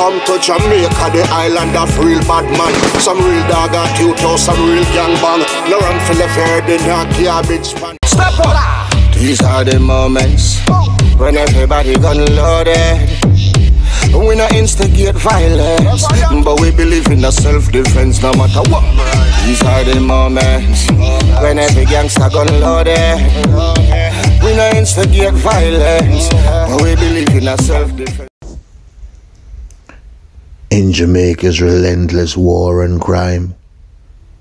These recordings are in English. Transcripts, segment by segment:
come to Jamaica, the island of real bad man. Some real dog at you, some real gang bang. No run for the fair, the not garbage pan. Step up! These are the moments when everybody gun loaded. We not instigate violence, but we believe in the self-defense no matter what. These are the moments when every gangster gun loaded. We not instigate violence, but we believe in the self-defense. In Jamaica's relentless war and crime,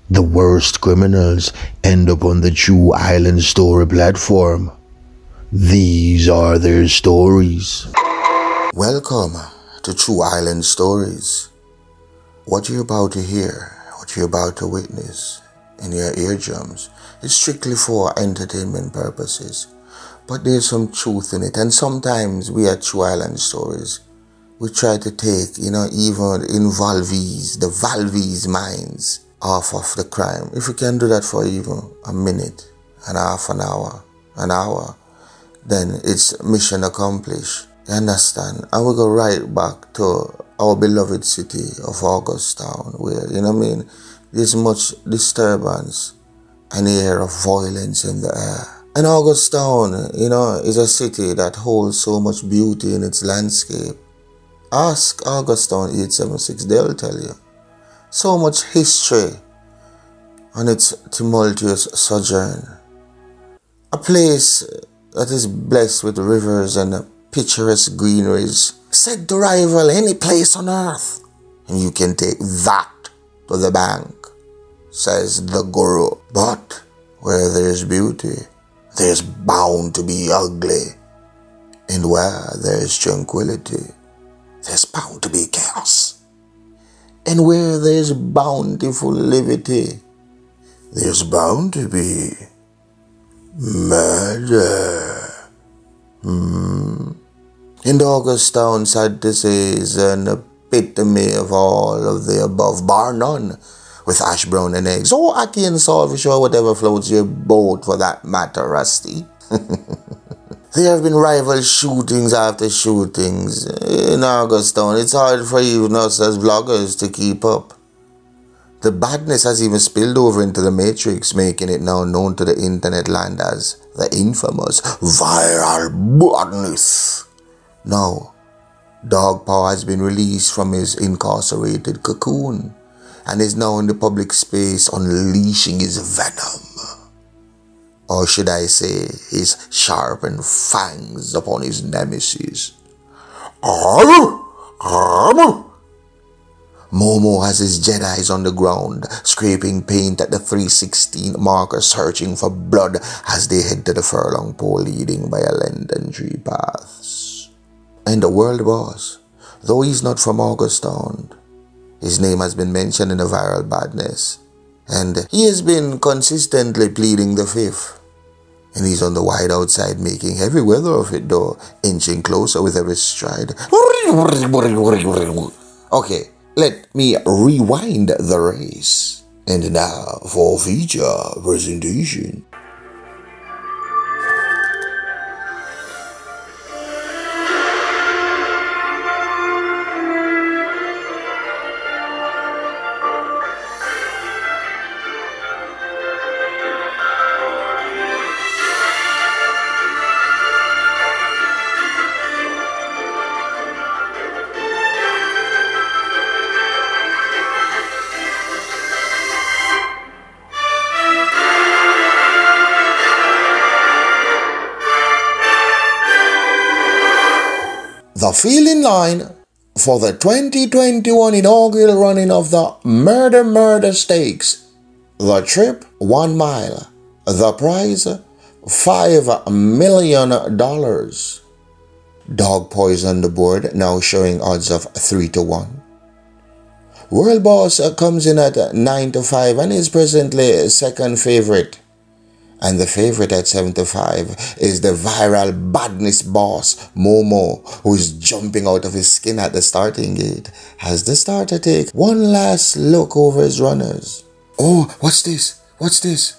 the worst criminals end up on the True Island Story platform. These are their stories. Welcome to True Island Stories. What you're about to hear, what you're about to witness in your eardrums is strictly for entertainment purposes. But there's some truth in it, and sometimes we at True Island Stories, we try to take, even involvees, the Valvees minds off of the crime. If we can do that for even a minute, an half an hour, then it's mission accomplished. You understand? And we go right back to our beloved city of Augustown, where, there's much disturbance and air of violence in the air. And Augustown, is a city that holds so much beauty in its landscape. Ask Augustown 876, they'll tell you. So much history on its tumultuous sojourn. A place that is blessed with rivers and picturesque greeneries, said to rival any place on earth. And you can take that to the bank, says the guru. But where there's beauty, there's bound to be ugly. And where there's tranquility, there's bound to be chaos. And where there's bountiful levity, there's bound to be murder. And Augustown, sad to say, is an epitome of all of the above, bar none, with ash brown and eggs, or ackee and saltfish, or whatever floats your boat for that matter, Rusty. There have been rival shootings after shootings in Augustown. It's hard for even us as vloggers to keep up. The badness has even spilled over into the Matrix, making it now known to the internet land as the infamous viral badness. Now, Dog Power has been released from his incarcerated cocoon and is now in the public space unleashing his venom. Or should I say, his sharpened fangs upon his nemesis. Momo has his Jedis on the ground, scraping paint at the 316 marker, searching for blood as they head to the furlong pole leading by a London tree paths. And the world boss, though he's not from Augustown, his name has been mentioned in the viral badness, and he has been consistently pleading the fifth. And he's on the wide outside making heavy weather of it though, inching closer with every stride. Okay, let me rewind the race. And now for feature presentation. The field line for the 2021 inaugural running of the Murder Stakes. The trip, 1 mile. The prize, $5 million. Dog poison the board, now showing odds of 3-1. World Boss comes in at 9-5 and is presently second favorite. And the favorite at 7-5 is the viral badness boss, Momo, who is jumping out of his skin at the starting gate as the starter take one last look over his runners. Oh, what's this? What's this?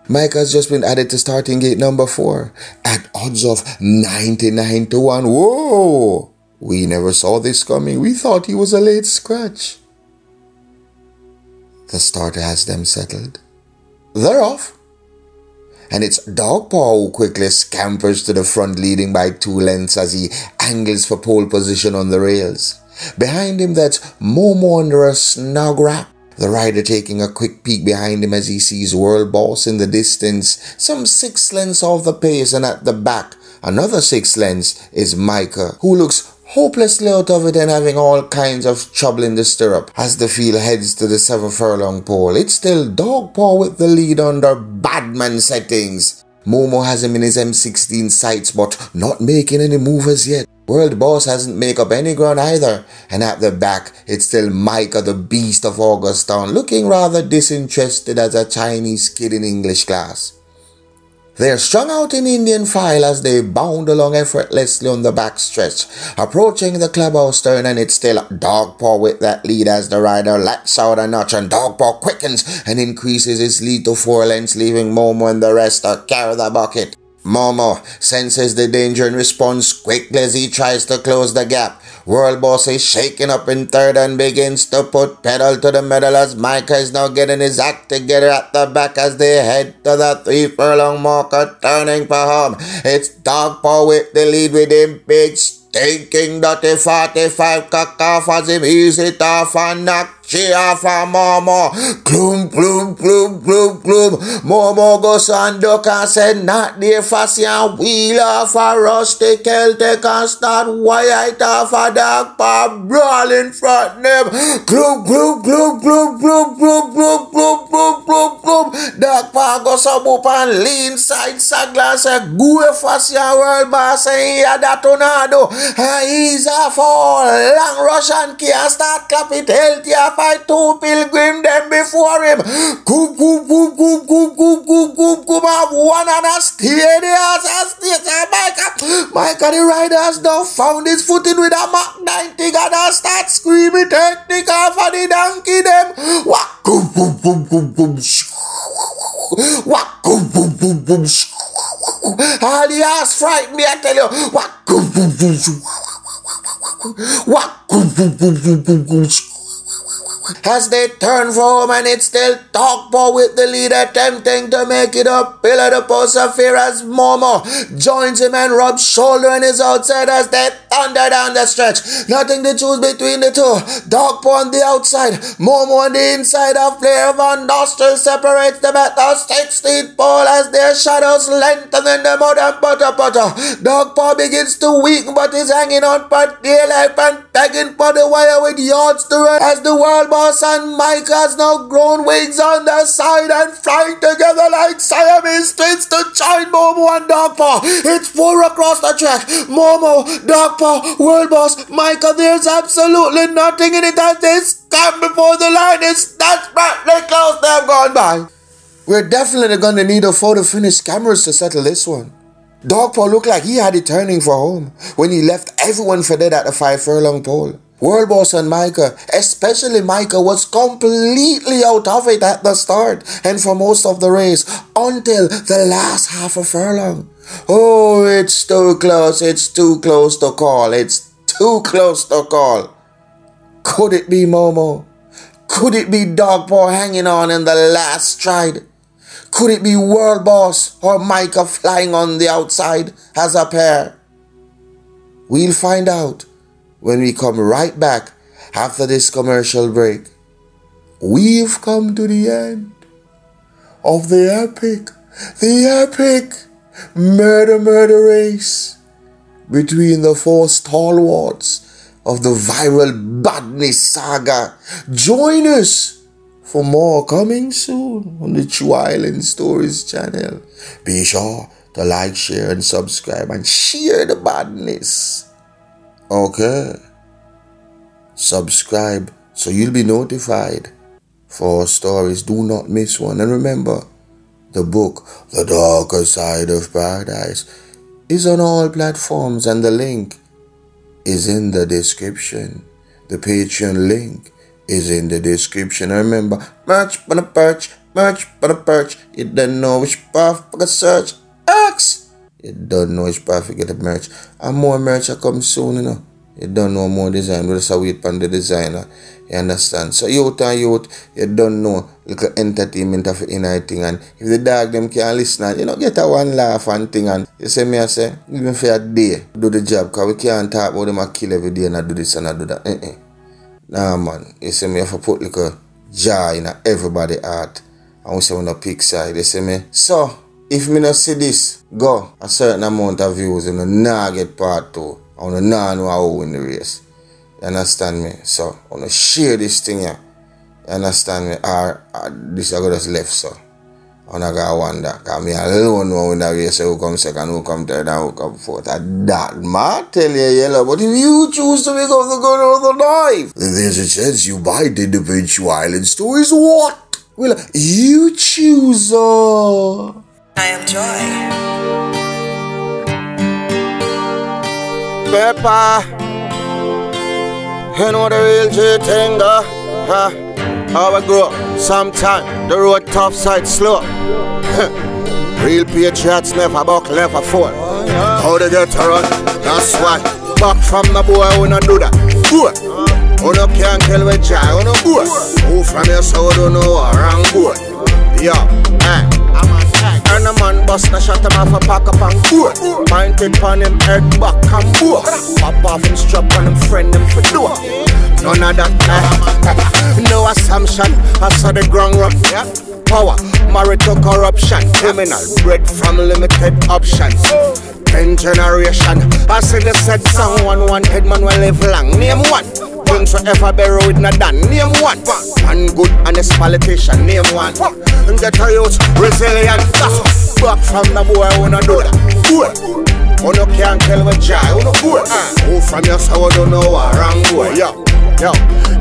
Micah has just been added to starting gate number 4 at odds of 99-1. Whoa! We never saw this coming. We thought he was a late scratch. The starter has them settled. They're off. And it's Dogpaw who quickly scampers to the front, leading by 2 lengths as he angles for pole position on the rails. Behind him, that's Momo under a snug wrap. The rider taking a quick peek behind him as he sees World Boss in the distance, some 6 lengths off the pace, and at the back, another 6 lengths is Micah, who looks hopelessly out of it and having all kinds of trouble in the stirrup as the field heads to the 7 furlong pole. It's still Dogpaw with the lead under badman settings. Momo has him in his M16 sights but not making any move as yet. World Boss hasn't make up any ground either, and at the back it's still Micah, the beast of Augustown, looking rather disinterested as a Chinese kid in English class. They're strung out in Indian file as they bound along effortlessly on the backstretch, approaching the clubhouse turn, and it's still Dogpaw with that lead as the rider lets out a notch, and Dogpaw quickens and increases his lead to 4 lengths, leaving Momo and the rest to carry the bucket. Momo senses the danger and responds quickly as he tries to close the gap. World Boss is shaking up in third and begins to put pedal to the metal as Micah is now getting his act together at the back as they head to the 3 furlong marker, turning for home. It's Dogpaw with the lead with him big stinking dirty 45 cock off as him ease it off and knock she off a Momo. Gloom, gloom, gloom, gloom, gloom. Momo goes and duck and said, not there fussy and wheel off a rusty Celtic and start white off a Dogpaw brawl in front of them. Gloom, gloom, gloom, gloom, gloom, gloom, gloom, gloom, gloom, gloom, gloom. Dogpaw goes up and lean side sagla and said, go fussy and World Boss and hear that tornado. And he's off all long rush and can't start clap it healthy off. 2 pilgrim them before him. Goop, goop, goop, goop, goop, goop, goop, goop, goop. Have one and a steer the ass and steer. Micah the rider has now found his footing with a Mach 90 and start screaming technique off of the donkey them. Whack, goop, goop, goop, goop, goop. Whack, goop, goop, goop, goop. All the ass frightened me, I tell you. Whack, goop, goop, goop. Whack, goop, goop, goop, goop, goop. As they turn for home, and it's still Dogpaw with the lead, attempting to make it up pillar the post of fear as Momo joins him and rubs shoulder on his outside as they thunder down the stretch. Nothing to choose between the two. Dogpaw on the outside, Momo on the inside. Of player Van Nostril separates them at the 16th pole as their shadows lengthen in the mud and putter. Dogpaw begins to weaken but is hanging on for dear life and pegging for the wire with yards to run as the World Boss and Micah has now grown wings on the side and flying together like Siamese twins to join Momo and Dogpaw. It's 4 across the track. Momo, Dogpaw, World Boss, Micah. There's absolutely nothing in it as they scam before the line is desperately close. They've gone by. We're definitely going to need a photo finish cameras to settle this one. Dogpaw looked like he had it turning for home when he left everyone for dead at the 5 furlong pole. World Boss and Micah, especially Micah, was completely out of it at the start and for most of the race until the last half a furlong. Oh, it's too close to call, it's too close to call. Could it be Momo? Could it be Dogpaw hanging on in the last stride? Could it be World Boss or Micah flying on the outside as a pair? We'll find out when we come right back after this commercial break. We've come to the end of the epic murder race between the 4 stalwarts of the viral badness saga. Join us for more coming soon on the True Island Stories channel. Be sure to like, share and subscribe and share the badness. Okay, subscribe so you'll be notified for our stories. Do not miss one. And remember, the book, The Darker Side of Paradise, is on all platforms and the link is in the description. The Patreon link is in the description. And remember, merch for the perch, merch for the perch. You don't know which path for the search. X! You don't know which path to get the merch. And more merch will come soon, you know. You don't know more design. We just wait on the designer. You understand? So youth and youth, you don't know little entertainment of thing. And if the dog them can listen and, you know, get a one laugh and thing. And you say me, I say, even for a day, do the job. Because we can't talk about them and kill every day and I do this and I do that. Nah, man. You say me, have to put like a joy in everybody's heart. And we say we no pick side. They say me, so, if me not see this, go a certain amount of views, you know, nah get part 2. I wanna nah know how win the race. You understand me? So I wanna share this thing here. You understand me? Or this I got just left, so I wanna go wonder. Cause me alone know when the race who come second, who come third, and who come fourth. And that man tell you yellow. But if you choose to become the gun of the knife, then there's a chance you might end up in Chu Island Stories. What? Well, you choose. I am Joy. Pepper, you know the real G thing, huh? How we grow up, sometime the road tough side slow. Real patriots never buck, never fall. How they get to run, that's why. Back from the boy, we not do that. Boy, who no can't kill with joy, who no boy. Who from your soul don't know what wrong boy. Yo, and a man bust a shot him off a pack up and board. Pointed pon him head back and board. Pop off him strap on him friend him for door. None of that, no assumption. I saw the ground rough. Power, married to corruption. Criminal, bred from limited options. 10 generation. I see the said someone wanted man will live long. Name one. Things forever buried with not done. Name one. One good honest politician. Name one. And get a youth resilient. Back from the boy who no do that. Boy, who no can't kill with joy. Who no boy. Who from your soul don't know what wrong boy. Yo,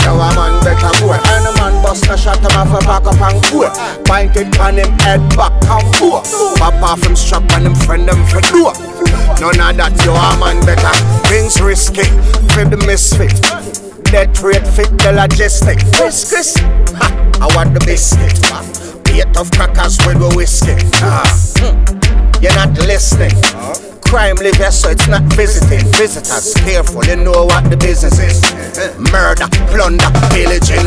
now a man better boy. And a man bust a shot him off a back up and boy. Pointed on him head back and boy. Pop off him strap on him friend him for door. None of that, you a man better. Things risky, for the misfit. Death rate fit the logistic. Chris, I want the biscuit. Be a tough crackers with the whiskey. You're not listening. Crime live here, so it's not visiting. Visitors, careful, you know what the business is. Murder, plunder, pillaging,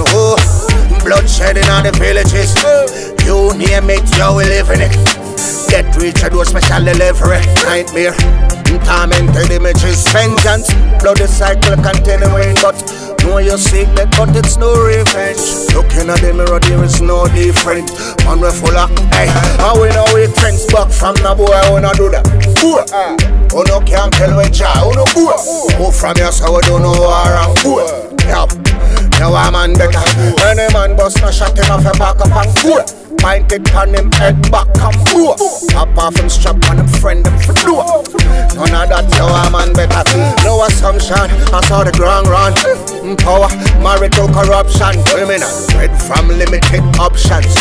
bloodshed in all the villages. You name it, you will live in it. Get rich, I do a special delivery. Nightmare, tormented images. Vengeance, bloody cycle continuing. But know you seek that, but it's no revenge. Looking at the mirror, there is no different. Man, we're full of, hey, and we know we trends back from the boy, who no do that. Who no can't tell with joy, who no boy. Who from your soul don't know what wrong boy. Yup, now a man better. Any man bust no shot him off a back up and boy. Pointed on him head back and boy. Pop off him strap on him friend him for door. None of that, now a man better. No assumption, I saw the ground run. Power, married to corruption. Criminal, bred from limited options.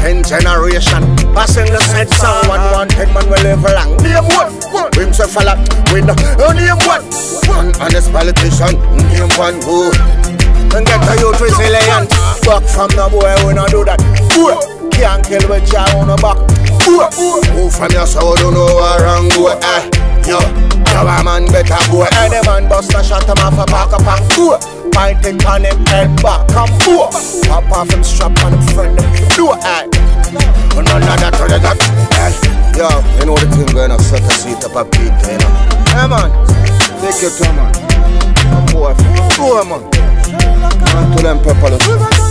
10 generation, passing the said someone wanted man will live long. Name one, dreams of a lot, with no name one. One honest politician, name one who. And get a youth resilient. Back from the boy, we not do that. Can't kill with joy on the back. Who from your soul don't know what wrong boy. Yo, a man better boy. Any man bust a shot him off a back up and boy. Pointed on him head back and boy. Pop off him strap on him friend him do it. None of that, yo, you know the thing going on, suck a seat up a beat, you know. Hey man, take your time man. Boy, man. To them pepper.